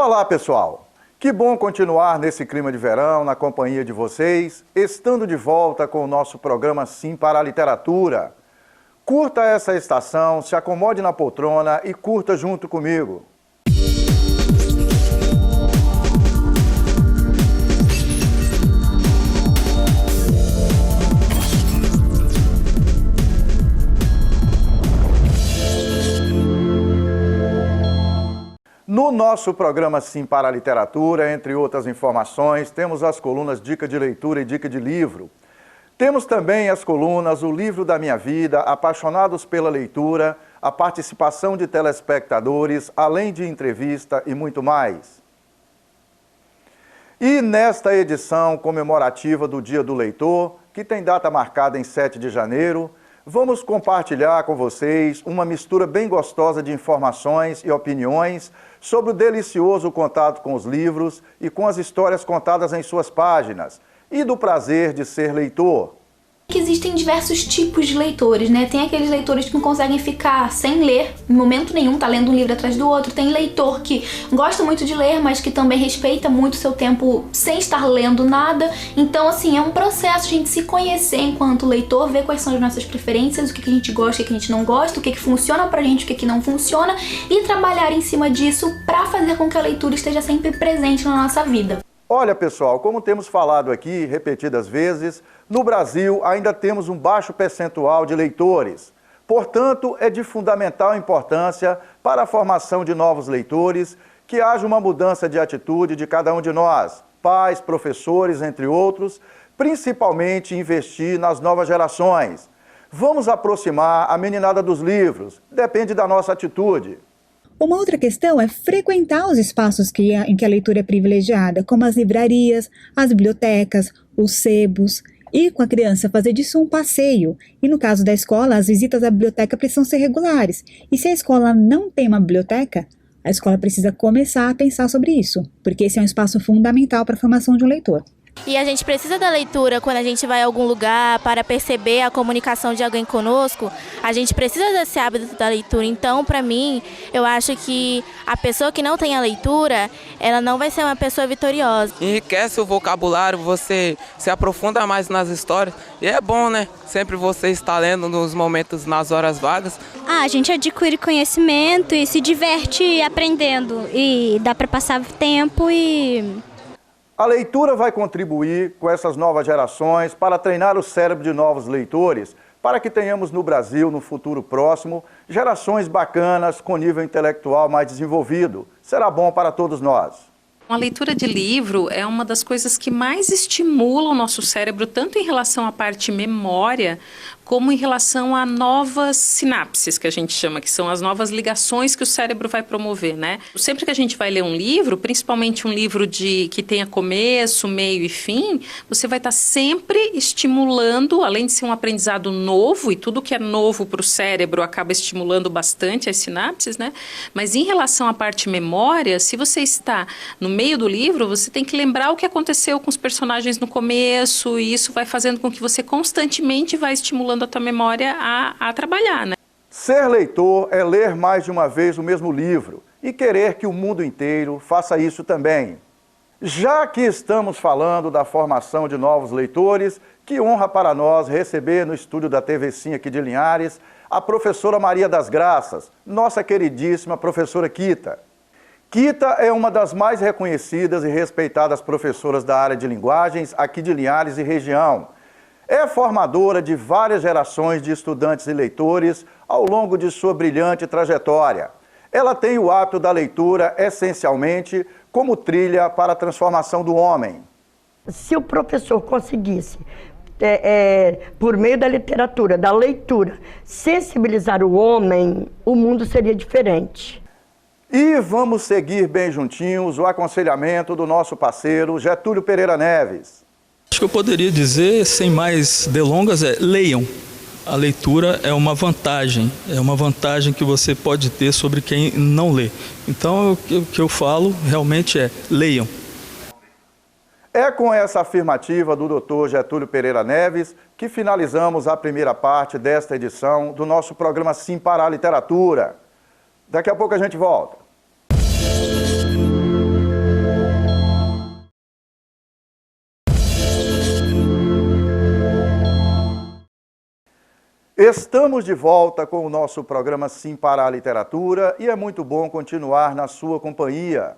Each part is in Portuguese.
Olá, pessoal! Que bom continuar nesse clima de verão, na companhia de vocês, estando de volta com o nosso programa Sim para a Literatura. Curta essa estação, se acomode na poltrona e curta junto comigo. No nosso programa Sim para a Literatura, entre outras informações, temos as colunas Dica de Leitura e Dica de Livro. Temos também as colunas O Livro da Minha Vida, Apaixonados pela Leitura, a participação de telespectadores, além de entrevista e muito mais. E nesta edição comemorativa do Dia do Leitor, que tem data marcada em 7 de janeiro, vamos compartilhar com vocês uma mistura bem gostosa de informações e opiniões sobre o delicioso contato com os livros e com as histórias contadas em suas páginas, e do prazer de ser leitor. Existem diversos tipos de leitores, né? Tem aqueles leitores que não conseguem ficar sem ler, em momento nenhum, tá lendo um livro atrás do outro. Tem leitor que gosta muito de ler, mas que também respeita muito o seu tempo sem estar lendo nada. Então, assim, é um processo a gente se conhecer enquanto leitor, ver quais são as nossas preferências, o que a gente gosta, o que a gente não gosta, o que funciona pra gente, o que não funciona, e trabalhar em cima disso pra fazer com que a leitura esteja sempre presente na nossa vida. Olha, pessoal, como temos falado aqui repetidas vezes, no Brasil ainda temos um baixo percentual de leitores. Portanto, é de fundamental importância para a formação de novos leitores que haja uma mudança de atitude de cada um de nós, pais, professores, entre outros, principalmente investir nas novas gerações. Vamos aproximar a meninada dos livros, depende da nossa atitude. Uma outra questão é frequentar os espaços em que a leitura é privilegiada, como as livrarias, as bibliotecas, os sebos, e com a criança fazer disso um passeio. E no caso da escola, as visitas à biblioteca precisam ser regulares. E se a escola não tem uma biblioteca, a escola precisa começar a pensar sobre isso, porque esse é um espaço fundamental para a formação de um leitor. E a gente precisa da leitura quando a gente vai a algum lugar para perceber a comunicação de alguém conosco. A gente precisa desse hábito da leitura. Então, para mim, eu acho que a pessoa que não tem a leitura, ela não vai ser uma pessoa vitoriosa. Enriquece o vocabulário, você se aprofunda mais nas histórias. E é bom, né? Sempre você está lendo nos momentos, nas horas vagas. A gente adquire conhecimento e se diverte aprendendo. E dá para passar tempo e... A leitura vai contribuir com essas novas gerações para treinar o cérebro de novos leitores, para que tenhamos no Brasil, no futuro próximo, gerações bacanas com nível intelectual mais desenvolvido. Será bom para todos nós. A leitura de livro é uma das coisas que mais estimula o nosso cérebro, tanto em relação à parte memória, como em relação a novas sinapses, que a gente chama, que são as novas ligações que o cérebro vai promover, né? Sempre que a gente vai ler um livro, principalmente um livro que tenha começo, meio e fim, você vai estar sempre estimulando, além de ser um aprendizado novo, e tudo que é novo para o cérebro acaba estimulando bastante as sinapses, né? Mas em relação à parte memória, se você está no meio do livro, você tem que lembrar o que aconteceu com os personagens no começo, e isso vai fazendo com que você constantemente vá estimulando a tua memória a trabalhar, né? Ser leitor é ler mais de uma vez o mesmo livro e querer que o mundo inteiro faça isso também. Já que estamos falando da formação de novos leitores, que honra para nós receber no estúdio da TV Sim aqui de Linhares a professora Maria das Graças, nossa queridíssima professora Kita. Kita é uma das mais reconhecidas e respeitadas professoras da área de linguagens aqui de Linhares e região. É formadora de várias gerações de estudantes e leitores ao longo de sua brilhante trajetória. Ela tem o hábito da leitura, essencialmente, como trilha para a transformação do homem. Se o professor conseguisse, por meio da literatura, da leitura, sensibilizar o homem, o mundo seria diferente. E vamos seguir bem juntinhos o aconselhamento do nosso parceiro Getúlio Pereira Neves. Acho que eu poderia dizer, sem mais delongas, leiam. A leitura é uma vantagem que você pode ter sobre quem não lê. Então, o que eu falo realmente é, leiam. É com essa afirmativa do Dr. Getúlio Pereira Neves que finalizamos a primeira parte desta edição do nosso programa Sim para a Literatura. Daqui a pouco a gente volta. Estamos de volta com o nosso programa Sim para a Literatura e é muito bom continuar na sua companhia.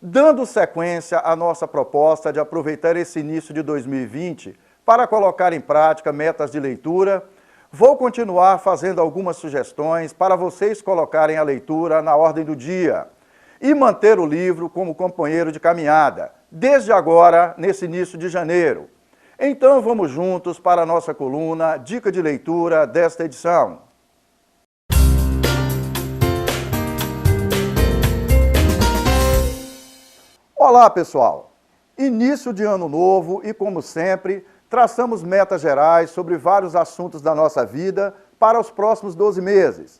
Dando sequência à nossa proposta de aproveitar esse início de 2020 para colocar em prática metas de leitura, vou continuar fazendo algumas sugestões para vocês colocarem a leitura na ordem do dia e manter o livro como companheiro de caminhada, desde agora, nesse início de janeiro. Então vamos juntos para a nossa coluna Dica de Leitura desta edição. Olá pessoal! Início de ano novo e, como sempre, traçamos metas gerais sobre vários assuntos da nossa vida para os próximos 12 meses.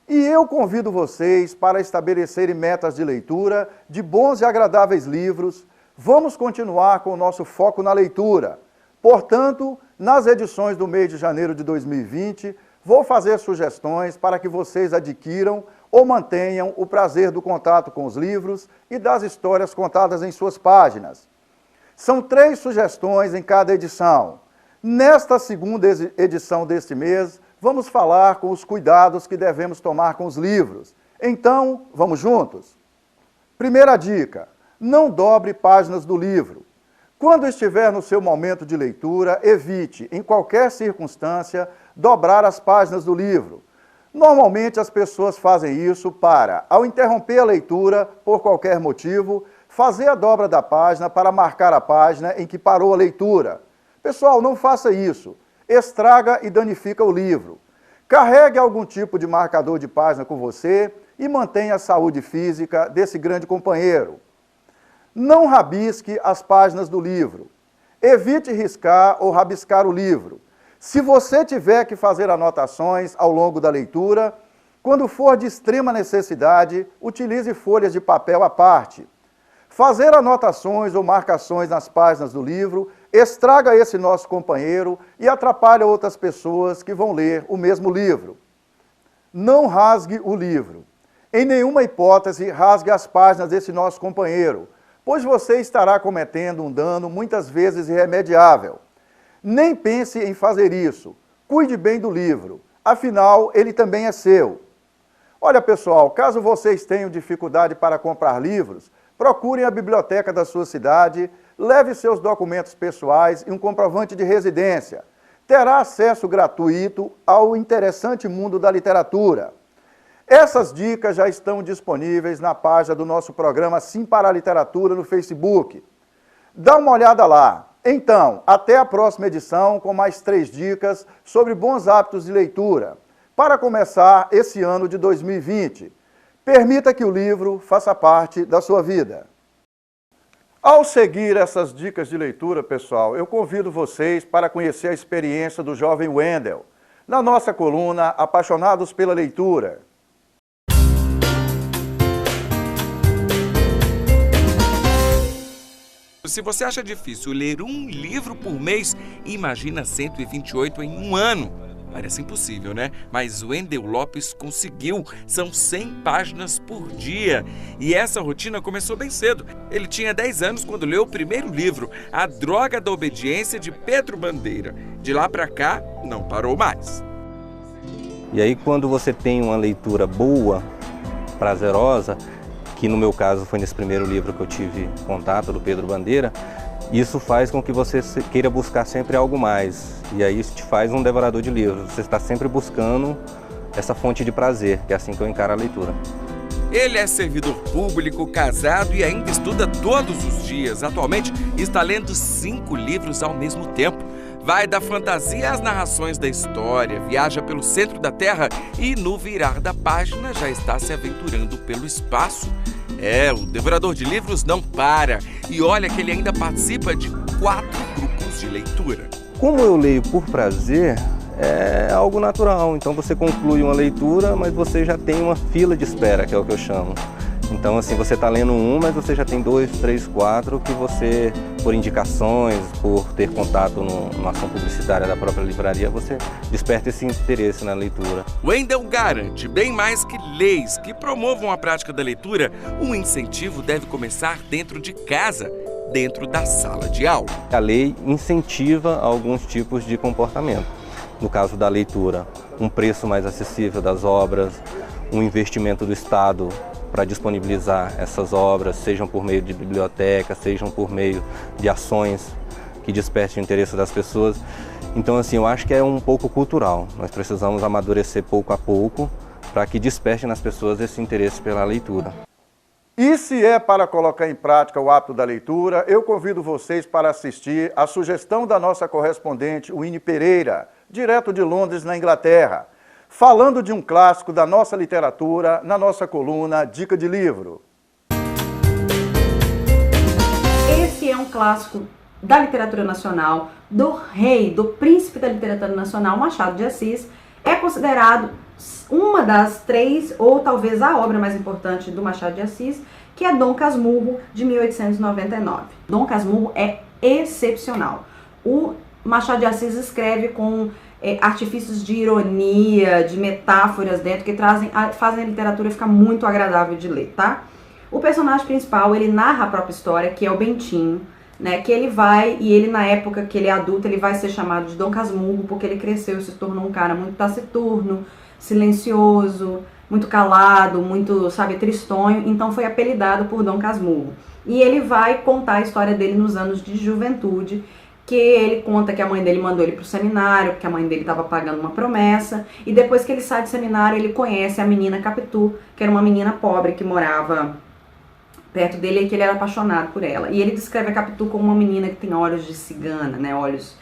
E eu convido vocês para estabelecerem metas de leitura de bons e agradáveis livros. Vamos continuar com o nosso foco na leitura. Portanto, nas edições do mês de janeiro de 2020, vou fazer sugestões para que vocês adquiram ou mantenham o prazer do contato com os livros e das histórias contadas em suas páginas. São 3 sugestões em cada edição. Nesta segunda edição deste mês, vamos falar com os cuidados que devemos tomar com os livros. Então, vamos juntos? Primeira dica: não dobre páginas do livro. Quando estiver no seu momento de leitura, evite, em qualquer circunstância, dobrar as páginas do livro. Normalmente as pessoas fazem isso para, ao interromper a leitura, por qualquer motivo, fazer a dobra da página para marcar a página em que parou a leitura. Pessoal, não faça isso. Estraga e danifica o livro. Carregue algum tipo de marcador de página com você e mantenha a saúde física desse grande companheiro. Não rabisque as páginas do livro. Evite riscar ou rabiscar o livro. Se você tiver que fazer anotações ao longo da leitura, quando for de extrema necessidade, utilize folhas de papel à parte. Fazer anotações ou marcações nas páginas do livro estraga esse nosso companheiro e atrapalha outras pessoas que vão ler o mesmo livro. Não rasgue o livro. Em nenhuma hipótese, rasgue as páginas desse nosso companheiro, pois você estará cometendo um dano muitas vezes irremediável. Nem pense em fazer isso. Cuide bem do livro, afinal, ele também é seu. Olha, pessoal, caso vocês tenham dificuldade para comprar livros, procurem a biblioteca da sua cidade, leve seus documentos pessoais e um comprovante de residência. Terá acesso gratuito ao interessante mundo da literatura. Essas dicas já estão disponíveis na página do nosso programa Sim para a Literatura no Facebook. Dá uma olhada lá. Então, até a próxima edição com mais 3 dicas sobre bons hábitos de leitura, para começar esse ano de 2020. Permita que o livro faça parte da sua vida. Ao seguir essas dicas de leitura, pessoal, eu convido vocês para conhecer a experiência do jovem Wendel, na nossa coluna Apaixonados pela Leitura. Se você acha difícil ler um livro por mês, imagina 128 em um ano. Parece impossível, né? Mas Wendel Lopes conseguiu. São 100 páginas por dia. E essa rotina começou bem cedo. Ele tinha 10 anos quando leu o primeiro livro, A Droga da Obediência, de Pedro Bandeira. De lá pra cá, não parou mais. E aí, quando você tem uma leitura boa, prazerosa, que no meu caso foi nesse primeiro livro que eu tive contato, do Pedro Bandeira, isso faz com que você queira buscar sempre algo mais. E aí isso te faz um devorador de livros. Você está sempre buscando essa fonte de prazer, que é assim que eu encaro a leitura. Ele é servidor público, casado e ainda estuda todos os dias. Atualmente está lendo 5 livros ao mesmo tempo. Vai da fantasia às narrações da história, viaja pelo centro da Terra e, no virar da página, já está se aventurando pelo espaço. O devorador de livros não para. E olha que ele ainda participa de 4 grupos de leitura. Como eu leio por prazer, é algo natural. Então você conclui uma leitura, mas você já tem uma fila de espera, que é o que eu chamo. Então, assim, você está lendo um, mas você já tem 2, 3, 4 que você, por indicações, por ter contato numa ação publicitária da própria livraria, você desperta esse interesse na leitura. Wendel garante, bem mais que leis que promovam a prática da leitura, um incentivo deve começar dentro de casa, dentro da sala de aula. A lei incentiva alguns tipos de comportamento. no caso da leitura, um preço mais acessível das obras, um investimento do Estado para disponibilizar essas obras, sejam por meio de biblioteca, sejam por meio de ações que despertem o interesse das pessoas. Então, assim, eu acho que é um pouco cultural. Nós precisamos amadurecer pouco a pouco para que desperte nas pessoas esse interesse pela leitura. E se é para colocar em prática o hábito da leitura, eu convido vocês para assistir a sugestão da nossa correspondente, Winnie Pereira, direto de Londres, na Inglaterra, falando de um clássico da nossa literatura na nossa coluna Dica de Livro. Esse é um clássico da literatura nacional, do rei, do príncipe da literatura nacional, Machado de Assis. É considerado uma das 3, ou talvez a obra mais importante do Machado de Assis, que é Dom Casmurro, de 1899. Dom Casmurro é excepcional. O Machado de Assis escreve com artifícios de ironia, de metáforas dentro, que fazem a literatura ficar muito agradável de ler, tá? O personagem principal, ele narra a própria história, que é o Bentinho, né, que ele na época que ele é adulto, ele vai ser chamado de Dom Casmurro, porque ele cresceu e se tornou um cara muito taciturno, silencioso, muito calado, muito, sabe, tristonho, então foi apelidado por Dom Casmurro. E ele vai contar a história dele nos anos de juventude, que ele conta que a mãe dele mandou ele pro seminário, porque a mãe dele estava pagando uma promessa, e depois que ele sai do seminário, ele conhece a menina Capitu, que era uma menina pobre que morava perto dele e que ele era apaixonado por ela. E ele descreve a Capitu como uma menina que tem olhos de cigana, né, olhos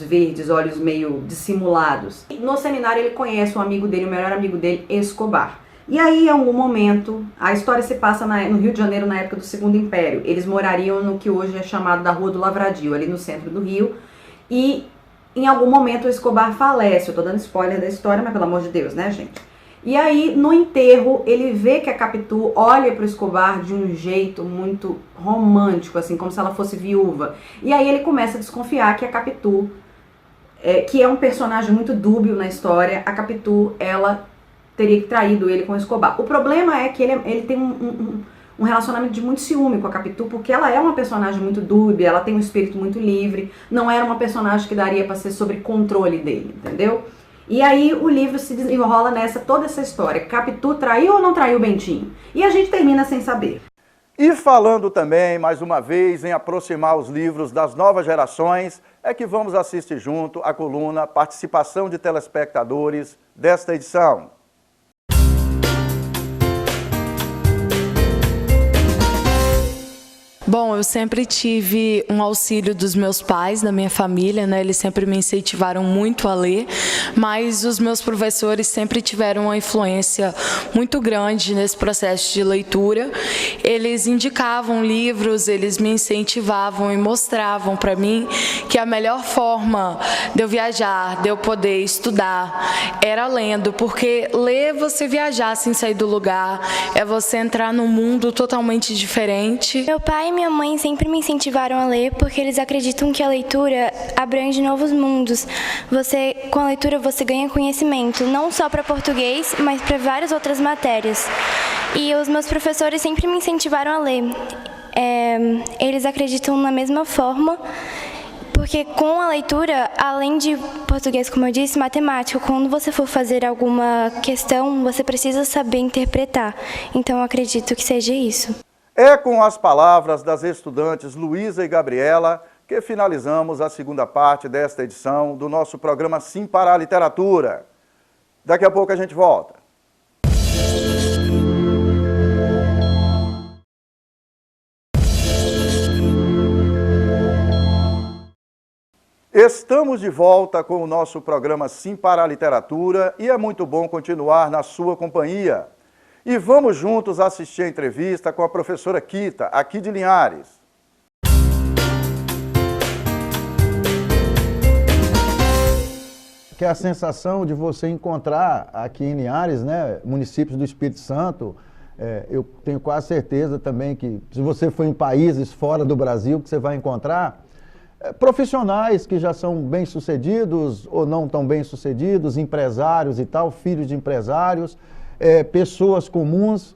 verdes, olhos meio dissimulados. E no seminário ele conhece um amigo dele, o melhor amigo dele, Escobar. E aí, em algum momento, a história se passa no Rio de Janeiro, na época do Segundo Império. Eles morariam no que hoje é chamado da Rua do Lavradio, ali no centro do Rio. E em algum momento o Escobar falece. Eu tô dando spoiler da história, mas pelo amor de Deus, né, gente? E aí, no enterro, ele vê que a Capitu olha pro Escobar de um jeito muito romântico, assim, como se ela fosse viúva. E aí ele começa a desconfiar que a Capitu, que é um personagem muito dúbio na história, a Capitu, ela teria traído ele com o Escobar. O problema é que ele tem um relacionamento de muito ciúme com a Capitu, porque ela é uma personagem muito dúbia, ela tem um espírito muito livre, não era uma personagem que daria para ser sob controle dele, entendeu? E aí o livro se desenrola toda essa história. Capitu traiu ou não traiu o Bentinho? E a gente termina sem saber. E falando também, mais uma vez, em aproximar os livros das novas gerações, é que vamos assistir junto a coluna Participação de Telespectadores desta edição. Bom, eu sempre tive um auxílio dos meus pais, da minha família, né? Eles sempre me incentivaram muito a ler, mas os meus professores sempre tiveram uma influência muito grande nesse processo de leitura. Eles indicavam livros, eles me incentivavam e mostravam para mim que a melhor forma de eu viajar, de eu poder estudar, era lendo, porque ler é você viajar sem sair do lugar, é você entrar num mundo totalmente diferente. Meu pai e minha mãe sempre me incentivaram a ler porque eles acreditam que a leitura abrange novos mundos. Com a leitura você ganha conhecimento, não só para português, mas para várias outras matérias. E os meus professores sempre me incentivaram a ler. Eles acreditam na mesma forma, porque com a leitura, além de português, como eu disse, matemática, quando você for fazer alguma questão, você precisa saber interpretar. Então eu acredito que seja isso. É com as palavras das estudantes Luísa e Gabriela que finalizamos a segunda parte desta edição do nosso programa Sim para a Literatura. Daqui a pouco a gente volta. Estamos de volta com o nosso programa Sim para a Literatura e é muito bom continuar na sua companhia. E vamos juntos assistir a entrevista com a professora Kita, aqui de Linhares. Que é a sensação de você encontrar aqui em Linhares, né, municípios do Espírito Santo, eu tenho quase certeza também que se você for em países fora do Brasil, que você vai encontrar profissionais que já são bem-sucedidos ou não tão bem-sucedidos, empresários e tal, filhos de empresários, pessoas comuns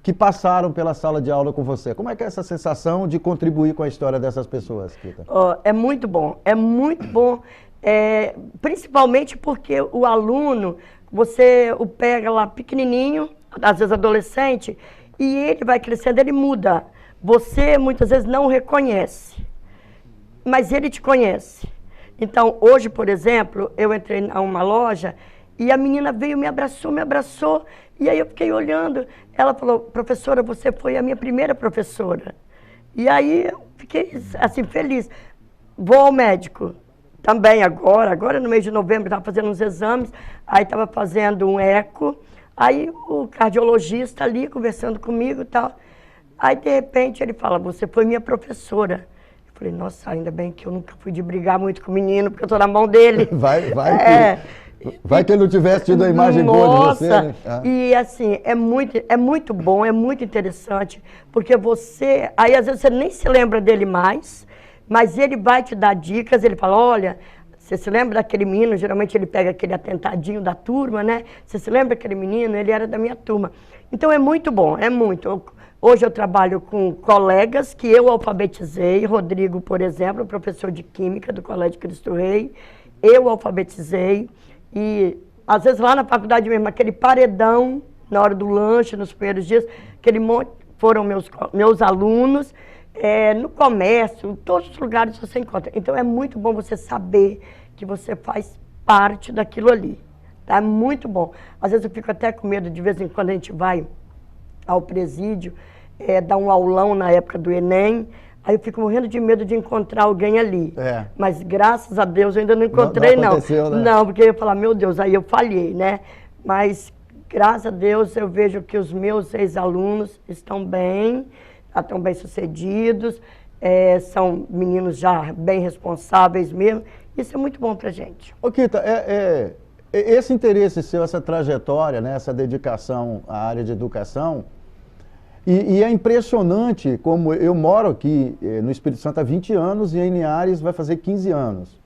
que passaram pela sala de aula com você. Como é que é essa sensação de contribuir com a história dessas pessoas, Kita? É muito bom Principalmente porque o aluno, você o pega lá pequenininho, às vezes adolescente, e ele vai crescendo, ele muda. Você muitas vezes não o reconhece, mas ele te conhece. Então, hoje, por exemplo, eu entrei em uma loja e a menina veio, me abraçou, e aí eu fiquei olhando. Ela falou, professora, você foi a minha primeira professora. E aí eu fiquei, assim, feliz. Vou ao médico também agora no mês de novembro, estava fazendo uns exames, aí estava fazendo um eco, aí o cardiologista ali conversando comigo e tal. Aí, de repente, ele fala, você foi minha professora. Eu falei, nossa, ainda bem que eu nunca fui de brigar muito com o menino, porque eu estou na mão dele. Vai que ele não tivesse tido a imagem boa de você, né? E assim, é muito bom, é muito interessante, porque você, aí às vezes você nem se lembra dele mais, mas ele vai te dar dicas, ele fala, olha, você se lembra daquele menino, geralmente ele pega aquele atentadinho da turma, né? Você se lembra daquele menino? Ele era da minha turma. Então é muito bom, é muito. Hoje eu trabalho com colegas que eu alfabetizei, Rodrigo, por exemplo, professor de Química do Colégio Cristo Rei, eu alfabetizei, e às vezes lá na faculdade mesmo, aquele paredão, na hora do lanche, nos primeiros dias, aquele monte, foram meus alunos, no comércio, em todos os lugares você encontra. Então é muito bom você saber que você faz parte daquilo ali, tá? É muito bom. Às vezes eu fico até com medo, de vez em quando a gente vai ao presídio, dar um aulão na época do Enem, aí eu fico morrendo de medo de encontrar alguém ali. Mas graças a Deus eu ainda não encontrei, não. Né? Não, porque eu ia falar, meu Deus, aí eu falhei, né? Mas graças a Deus eu vejo que os meus ex-alunos estão bem sucedidos, são meninos já bem responsáveis mesmo. Isso é muito bom pra gente. Ô, Kita, esse interesse seu, essa trajetória, né, essa dedicação à área de educação, e é impressionante como eu moro aqui no Espírito Santo há 20 anos e em Linhares vai fazer 15 anos.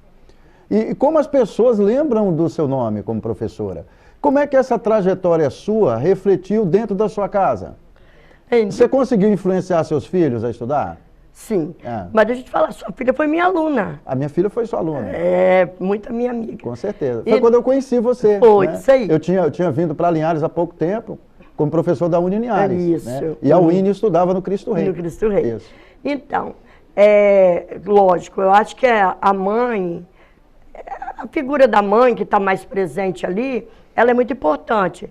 E como as pessoas lembram do seu nome como professora. Como é que essa trajetória sua refletiu dentro da sua casa? Você conseguiu influenciar seus filhos a estudar? Sim, mas deixa eu te falar, sua filha foi minha aluna. A minha filha foi sua aluna? Muito minha amiga. Com certeza. Foi quando eu conheci você. Foi, né? Isso aí. Eu tinha vindo para Linhares há pouco tempo, como professor da Uni Linhares. Isso. Né? E a Winnie estudava no Cristo Rei. No Cristo Rei. Isso. Então, lógico, eu acho que a mãe, a figura da mãe que está mais presente ali, ela é muito importante.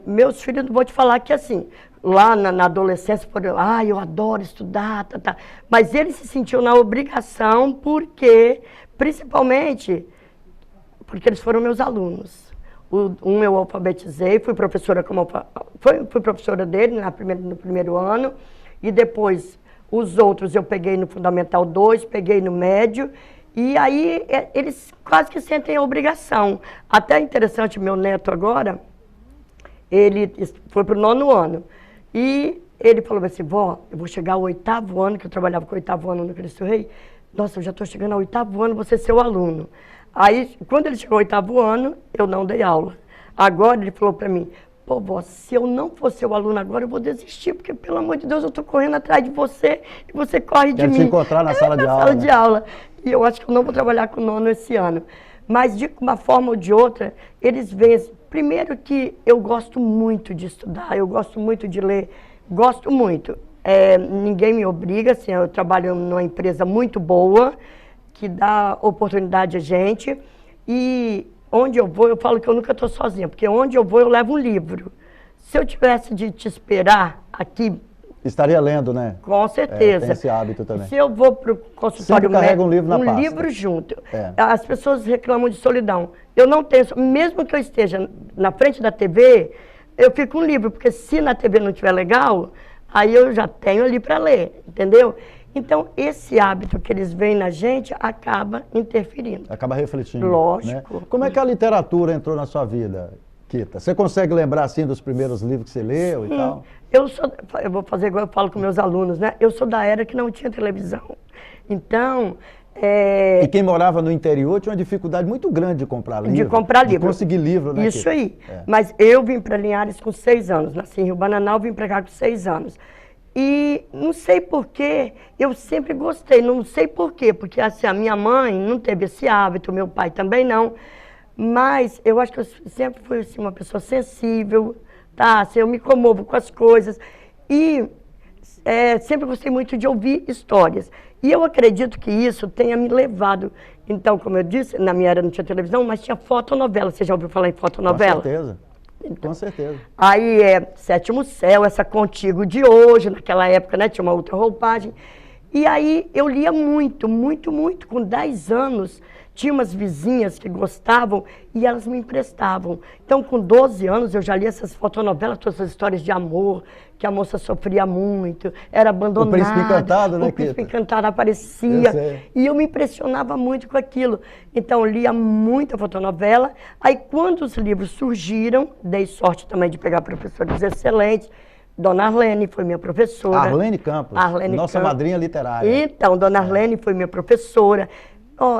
Meus filhos, não vou te falar que assim, lá na adolescência, eu adoro estudar, mas eles se sentiam na obrigação principalmente porque eles foram meus alunos. Um eu alfabetizei, fui professora fui professora dele no primeiro ano, e depois os outros eu peguei no Fundamental 2, peguei no médio, e aí eles quase que sentem a obrigação. Até interessante, meu neto agora, ele foi para o 9º ano, e ele falou assim, vó, eu vou chegar ao 8º ano, que eu trabalhava com o 8º ano no Cristo Rei, nossa, eu já estou chegando ao 8º ano, você é seu aluno. Aí, quando ele chegou ao 8º ano, eu não dei aula. Agora ele falou para mim, pô, vó, se eu não for seu aluno agora, eu vou desistir, porque, pelo amor de Deus, eu estou correndo atrás de você e você corre de mim. Quero te encontrar na sala de aula. Sala de aula. E eu acho que eu não vou trabalhar com o 9º esse ano. Mas, de uma forma ou de outra, eles veem... Primeiro que eu gosto muito de estudar, eu gosto muito de ler, gosto muito. Ninguém me obriga, assim, eu trabalho numa empresa muito boa, que dá oportunidade a gente, e onde eu vou, eu falo que eu nunca estou sozinha, porque onde eu vou, eu levo um livro. Se eu tivesse de te esperar aqui... Estaria lendo, né? Com certeza. Tem esse hábito também. Se eu vou para o consultório médico, um livro na pasta. Livro junto. As pessoas reclamam de solidão. Eu não tenho, mesmo que eu esteja na frente da TV, eu fico com um livro, porque se na TV não estiver legal, aí eu já tenho ali para ler, entendeu? Então, esse hábito que eles veem na gente acaba interferindo. Acaba refletindo. Lógico. Né? Como é que a literatura entrou na sua vida, Kita? Você consegue lembrar, assim, dos primeiros livros que você leu e tal? Eu vou fazer igual eu falo com meus alunos, né? Eu sou da era que não tinha televisão. Então... E quem morava no interior tinha uma dificuldade muito grande de comprar livro. De comprar livro. De conseguir livro, né? Isso aí. Mas eu vim para Linhares com 6 anos. Nasci em Rio Bananal, vim para cá com 6 anos. E não sei porquê, eu sempre gostei, não sei porquê, porque assim, a minha mãe não teve esse hábito, meu pai também não, mas eu acho que eu sempre fui assim, uma pessoa sensível, tá? Assim, eu me comovo com as coisas e sempre gostei muito de ouvir histórias. E eu acredito que isso tenha me levado, então, como eu disse, na minha era não tinha televisão, mas tinha fotonovela. Você já ouviu falar em fotonovela? Com certeza. Com certeza. Aí Sétimo Céu, essa Contigo de hoje, naquela época, né, tinha uma outra roupagem. E aí eu lia muito, muito, muito. Com 10 anos, tinha umas vizinhas que gostavam e elas me emprestavam. Então, com 12 anos, eu já li essas fotonovelas, todas essas histórias de amor, que a moça sofria muito, era abandonada. O Príncipe Encantado, né, O Príncipe Encantado aparecia. E eu me impressionava muito com aquilo. Então, eu lia muita fotonovela. Aí, quando os livros surgiram, dei sorte também de pegar professores excelentes. Dona Arlene foi minha professora. Arlene Campos, nossa madrinha literária. Então, Dona Arlene foi minha professora.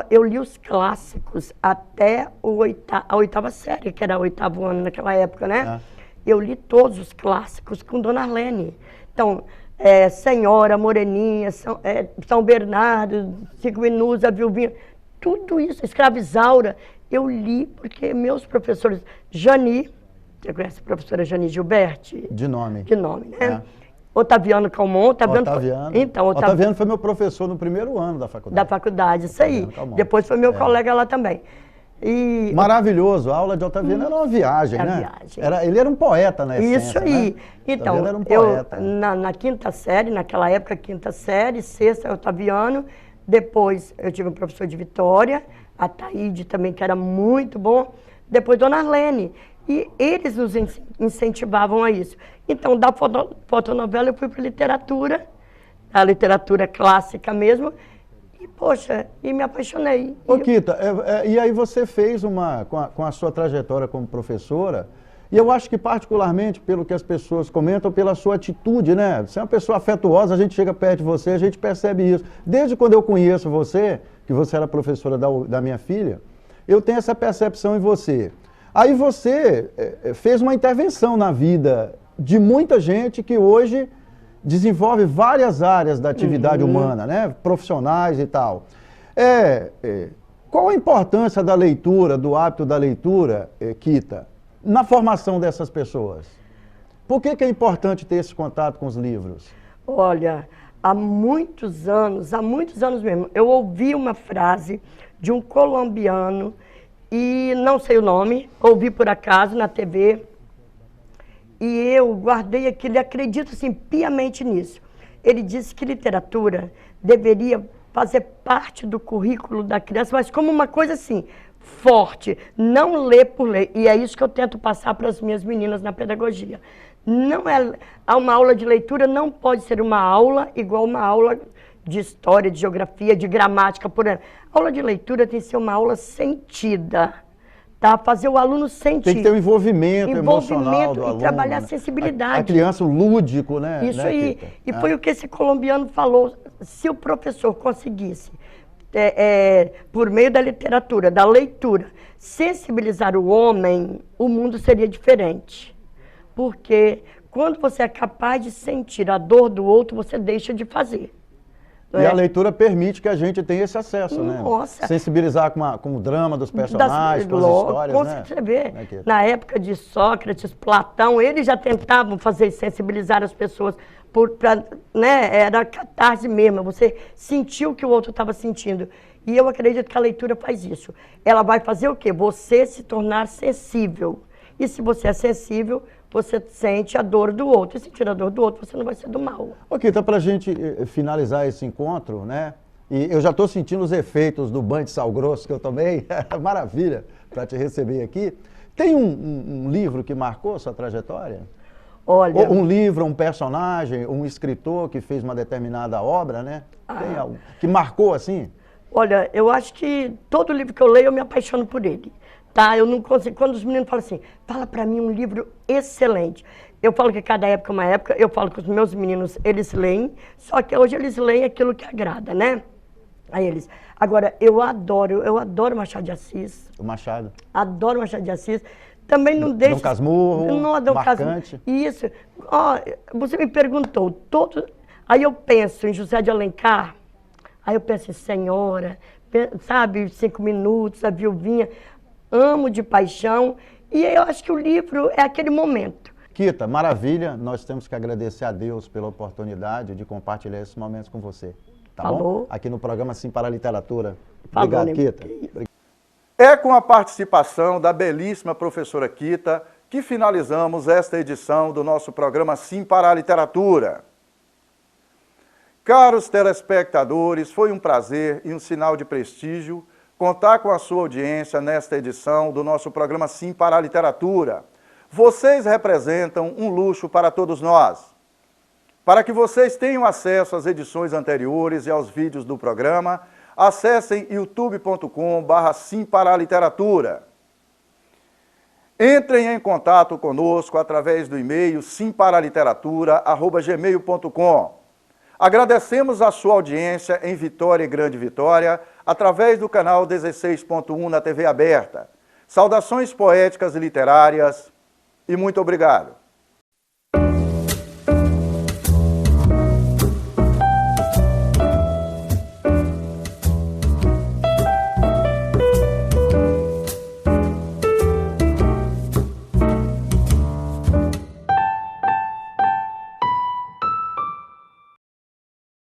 Eu li os clássicos até a oitava série, que era o 8º ano naquela época, né? Eu li todos os clássicos com Dona Arlene. Então, Senhora, Moreninha, São Bernardo, Cinco Minutos, a Viuvinha, tudo isso, Escravizaura, eu li porque meus professores, Jani, você conhece a professora Jani Gilberti? De nome. De nome, né? Otaviano Calmon. Otaviano foi meu professor no primeiro ano da faculdade. Da faculdade, isso aí. Depois foi meu colega lá também. E maravilhoso, a aula de Otaviano era uma viagem, né? Ele era um poeta, na essência. Isso aí. Né? Então, era um poeta. Na 5ª série, naquela época, 5ª série, 6ª, Otaviano. Depois eu tive um professor de Vitória, a Taíde também, que era muito bom. Depois Dona Arlene. E eles nos incentivavam a isso. Então, da fotonovela eu fui para literatura, a literatura clássica mesmo, e, poxa, me apaixonei. Ô, Kita, e aí você fez com a sua trajetória como professora, e eu acho que particularmente pelo que as pessoas comentam, pela sua atitude, né? Você é uma pessoa afetuosa, a gente chega perto de você, a gente percebe isso. Desde quando eu conheço você, que você era professora da minha filha, eu tenho essa percepção em você. Aí você fez uma intervenção na vida de muita gente que hoje desenvolve várias áreas da atividade humana, né? Profissionais e tal. Qual a importância da leitura, do hábito da leitura, Kita, na formação dessas pessoas? Por que é importante ter esse contato com os livros? Olha, há muitos anos mesmo, eu ouvi uma frase de um colombiano, e não sei o nome, ouvi por acaso na TV, e eu guardei aquilo e acredito assim, piamente nisso. Ele disse que literatura deveria fazer parte do currículo da criança, mas como uma coisa assim, forte, não ler por ler. E é isso que eu tento passar para as minhas meninas na pedagogia. Não uma aula de leitura não pode ser uma aula igual uma aula de história, de geografia, de gramática, por exemplo. A aula de leitura tem que ser uma aula sentida, tá? Fazer o aluno sentir. Tem que ter um envolvimento emocional do aluno. E trabalhar a sensibilidade. A criança, o lúdico, né? Isso aí. E foi o que esse colombiano falou. Se o professor conseguisse, por meio da literatura, da leitura, sensibilizar o homem, o mundo seria diferente. Porque quando você é capaz de sentir a dor do outro, você deixa de fazer. E a leitura permite que a gente tenha esse acesso, né? Nossa. Sensibilizar com o drama dos personagens, com as histórias, né? Você vê, na época de Sócrates, Platão, eles já tentavam sensibilizar as pessoas, né? Era catarse mesmo, você sentiu o que o outro estava sentindo. E eu acredito que a leitura faz isso. Ela vai fazer o quê? Você se tornar sensível. E se você é sensível, você sente a dor do outro. E sentir a dor do outro, você não vai ser do mal. Ok, então para a gente finalizar esse encontro, né? E eu já estou sentindo os efeitos do banho de sal grosso que eu tomei. Maravilha para te receber aqui. Tem um livro que marcou sua trajetória? Olha... Um livro, um personagem, um escritor que fez uma determinada obra, né? Tem algo que marcou assim? Olha, eu acho que todo livro que eu leio, eu me apaixono por ele. Tá, eu não consigo. Quando os meninos falam assim, fala para mim um livro excelente. Eu falo que cada época é uma época, eu falo que os meus meninos, eles leem, só que hoje eles leem aquilo que agrada, né? Aí eles... Agora, eu adoro Machado de Assis. O Machado. Adoro Machado de Assis. também não deixa... Dom Casmurro, não, Dom marcante. Casmurro. Isso. Ó, você me perguntou, aí eu penso em José de Alencar, aí eu penso em Senhora, sabe, 5 minutos, a Viuvinha, amo de paixão, e eu acho que o livro é aquele momento. Kita, maravilha, nós temos que agradecer a Deus pela oportunidade de compartilhar esses momentos com você, tá bom? Aqui no programa Sim para a Literatura. Obrigado, Kita. É com a participação da belíssima professora Kita que finalizamos esta edição do nosso programa Sim para a Literatura. Caros telespectadores, foi um prazer e um sinal de prestígio contar com a sua audiência nesta edição do nosso programa Sim para a Literatura. Vocês representam um luxo para todos nós. Para que vocês tenham acesso às edições anteriores e aos vídeos do programa, acessem youtube.com/Sim para a Literatura. Entrem em contato conosco através do e-mail simparaliteratura@gmail.com. Agradecemos a sua audiência em Vitória e Grande Vitória, através do canal 16.1 na TV aberta. Saudações poéticas e literárias e muito obrigado.